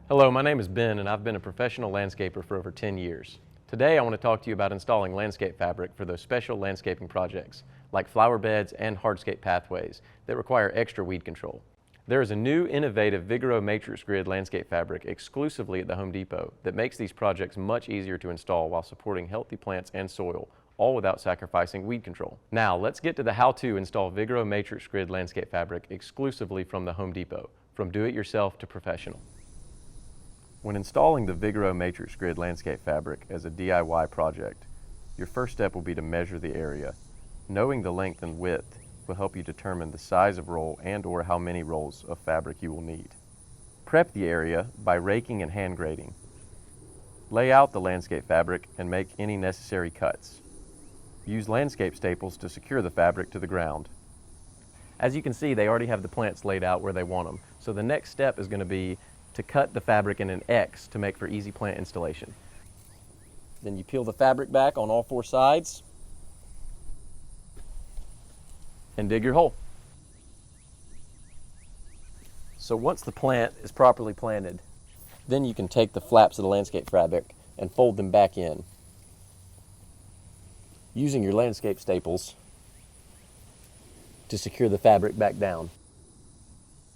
Hello, my name is Ben and I've been a professional landscaper for over 10 years. Today I want to talk to you about installing landscape fabric for those special landscaping projects like flower beds and hardscape pathways that require extra weed control. There is a new innovative Vigoro matrix grid landscape fabric exclusively at the Home Depot that makes these projects much easier to install while supporting healthy plants and soil, all without sacrificing weed control. Now let's get to the how to install Vigoro matrix grid landscape fabric exclusively from the Home Depot, from do-it-yourself to professional. When installing the Vigoro matrix grid landscape fabric as a DIY project, your first step will be to measure the area. Knowing the length and width will help you determine the size of roll and/or how many rolls of fabric you will need. Prep the area by raking and hand grading. Lay out the landscape fabric and make any necessary cuts. Use landscape staples to secure the fabric to the ground. As you can see, they already have the plants laid out where they want them. So the next step is going to be to cut the fabric in an X to make for easy plant installation. Then you peel the fabric back on all four sides and dig your hole. So once the plant is properly planted, then you can take the flaps of the landscape fabric and fold them back in. Using your landscape staples to secure the fabric back down.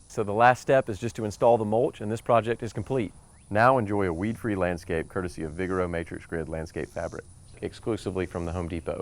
So the last step is just to install the mulch, and this project is complete. Now enjoy a weed-free landscape courtesy of Vigoro Matrix Grid landscape fabric, exclusively from the Home Depot.